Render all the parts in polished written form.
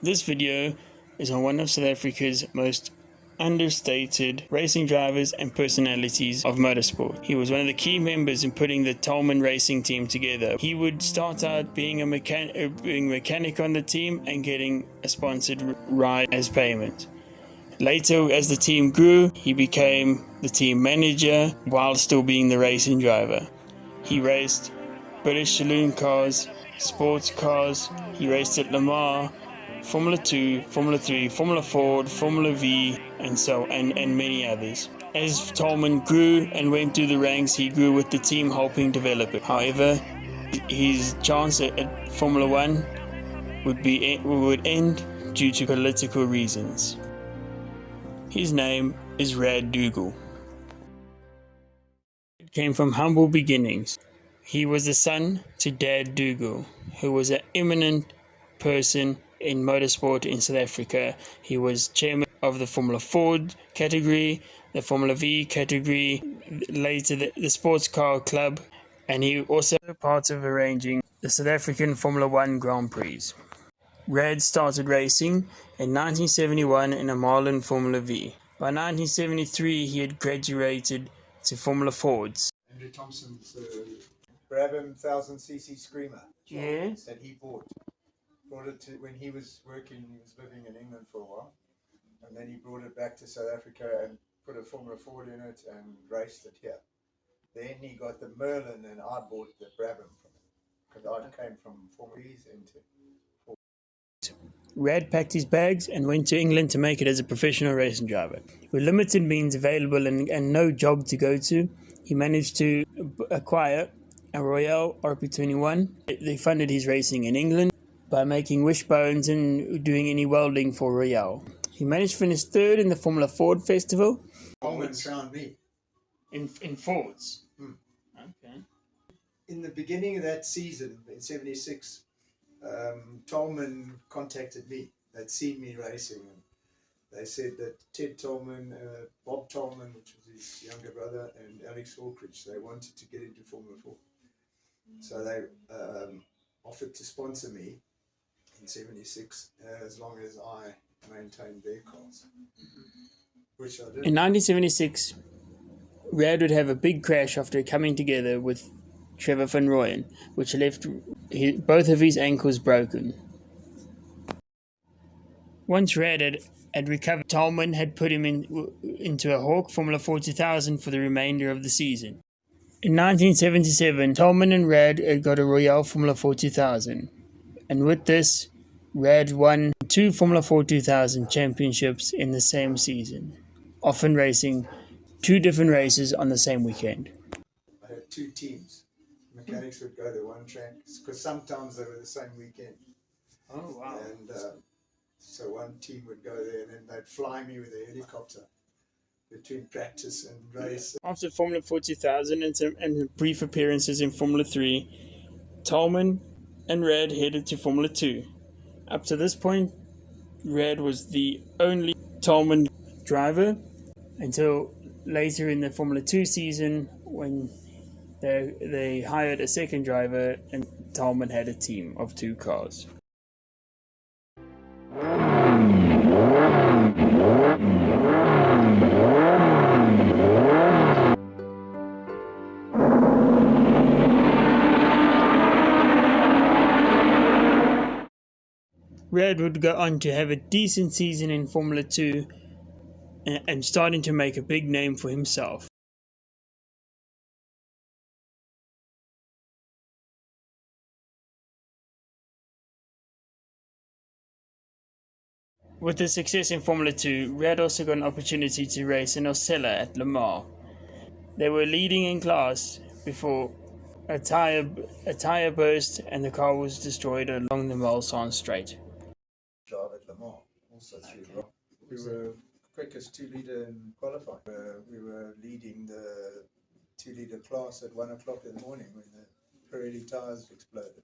This video is on one of South Africa's most understated racing drivers and personalities of motorsport. He was one of the key members in putting the Toleman racing team together. He would start out being a mechanic on the team and getting a sponsored ride as payment. Later, as the team grew, he became the team manager while still being the racing driver. He raced British saloon cars, sports cars, he raced at Le Mans, Formula 2, Formula 3, Formula Ford, Formula V, and many others. As Toleman grew and went through the ranks, he grew with the team helping develop it. However, his chance at Formula 1 would end due to political reasons. His name is Red Dougall. He came from humble beginnings. He was the son to Red Dougall, who was an eminent person in motorsport in South Africa. He was chairman of the Formula Ford category, the Formula V category, later the sports car club, and he also part of arranging the South African Formula 1 Grand Prix. RAD started racing in 1971 in a Marlin Formula V. By 1973, he had graduated to Formula Fords. Andrew Thompson's Brabham 1000cc Screamer that he brought it to when he was living in England for a while, and then he brought it back to South Africa and put a Formula Ford in it and raced it here. Then he got the Merlin and I bought the Brabham from him because I came from Formula E's into RAD packed his bags and went to England to make it as a professional racing driver. With limited means available and no job to go to, he managed to acquire a Royale RP21. They funded his racing in England by making wishbones and doing any welding for Royale. He managed to finish third in the Formula Ford Festival. Toleman found me. In Fords? Okay. In the beginning of that season, in 76, Toleman contacted me. They'd seen me racing, and they said that Ted Toleman, Bob Toleman, which was his younger brother, and Alex Hawkridge, they wanted to get into Formula 4. So they offered to sponsor me in 76 as long as I maintained their cars, which I did. In 1976, RAD would have a big crash after coming together with Trevor Van Rooyen, which left both of his ankles broken. Once RAD had recovered, Toleman had put him into a Hawk Formula 4 2000 for the remainder of the season. In 1977, Toleman and RAD had got a Royale Formula 4 2000, and with this, RAD won 2 Formula 4 2000 championships in the same season, often racing 2 different races on the same weekend. I had 2 teams. Mechanics would go to one track because sometimes they were the same weekend. Oh wow! And so one team would go there, and then they'd fly me with a helicopter between practice and race. After Formula 4 2000 and brief appearances in Formula 3, Toleman and RAD headed to Formula 2. Up to this point, RAD was the only Toleman driver until later in the Formula 2 season when they hired a second driver and Toleman had a team of 2 cars. RAD would go on to have a decent season in Formula 2 and starting to make a big name for himself. With the success in Formula 2, RAD also got an opportunity to race in Osella at Le Mans. They were leading in class before a tire burst and the car was destroyed along the Mulsanne Straight. Drive at Le Mans, also through we were quickest 2-litre in qualifying. We were leading the 2-litre class at 1 o'clock in the morning when the Pirelli tyres exploded.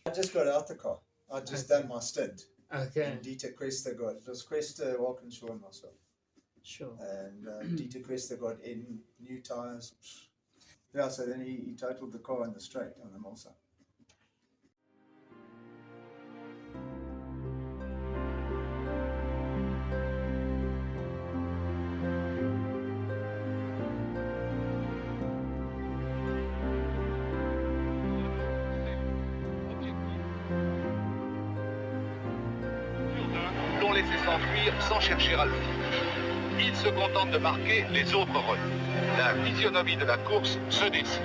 I just got out the car. I'd just done my stint. Okay. And Dieter Cresta it was Cresta, Walkinshaw and myself. Sure. And Dieter Cresta got in, new tyres. Yeah, so then he totaled the car in the straight on the Mulsanne. laisser s'enfuir sans chercher à le faire. Il se contente de marquer les autres relais. La physionomie de la course se dessine.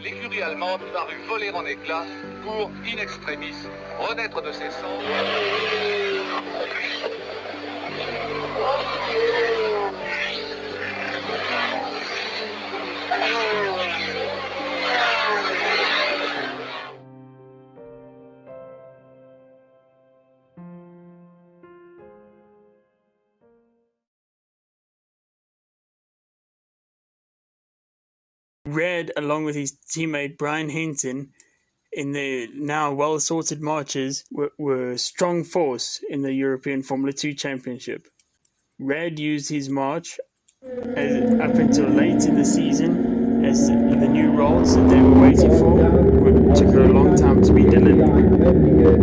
L'écurie allemande parut voler en éclats pour, in extremis, renaître de ses cendres. Red, along with his teammate Brian Hinton, in their now well-sorted marches, were a strong force in the European Formula 2 Championship. Red used his march up until late in the season, as the new roles that they were waiting for took a long time to be delivered.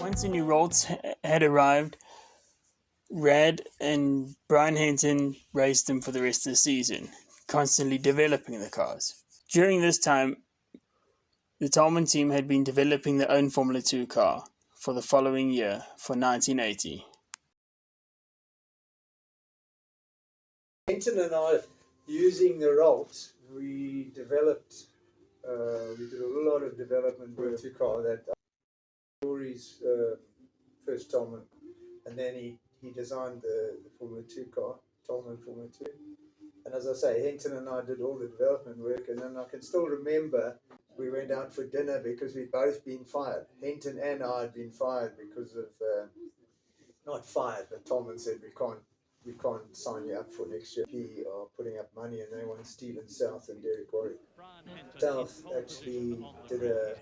Once the new roles had arrived, RAD and Brian Hinton raced them for the rest of the season, constantly developing the cars. During this time, the Toleman team had been developing their own Formula 2 car for the following year, for 1980. Hinton and I, using the Rolt, we developed, we did a lot of development with the car that Rory's first Toleman, and then he designed the Formula 2 car, Toleman Formula 2. And as I say, Hinton and I did all the development work, and then I can still remember we went out for dinner because we'd both been fired. Hinton and I had been fired because of, not fired, but Toleman said we can't sign you up for next year. We are putting up money and they want Stephen South and Derek Warwick. South actually did a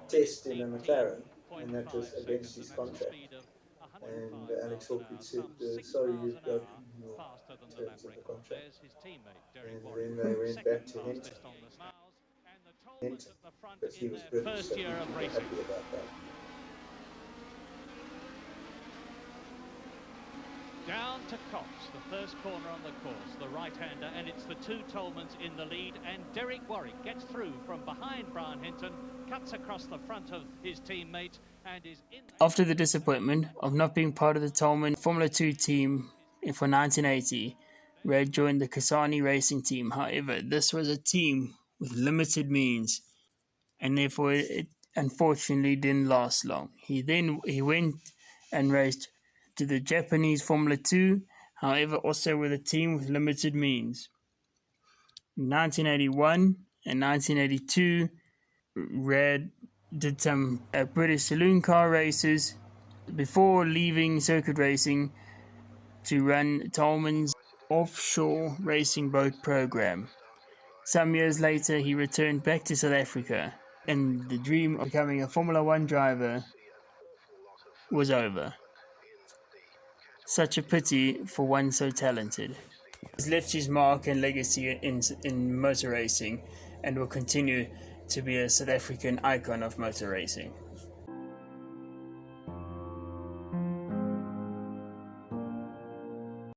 test in a McLaren, and that was against his contract. And Alex Hawkins said, sorry, you've broken your terms of the contract. And then they went back to Hinton, but he was British, so he was happy about that. Down to Cox, the first corner on the course, the right-hander, and it's the two Tolemans in the lead, and Derek Warwick gets through from behind Brian Hinton, cuts across the front of his teammate, and is in... After the disappointment of not being part of the Toleman Formula 2 team for 1980, Red joined the Kasani racing team. However, this was a team with limited means, and therefore it unfortunately didn't last long. He went and raced to the Japanese Formula 2. however also with a team with limited means. In 1981 and 1982, RAD did some British saloon car races before leaving circuit racing to run Toleman's offshore racing boat program. Some years later, he returned back to South Africa, and the dream of becoming a Formula One driver was over. Such a pity for one so talented. He has left his mark and legacy in motor racing and will continue to be a South African icon of motor racing.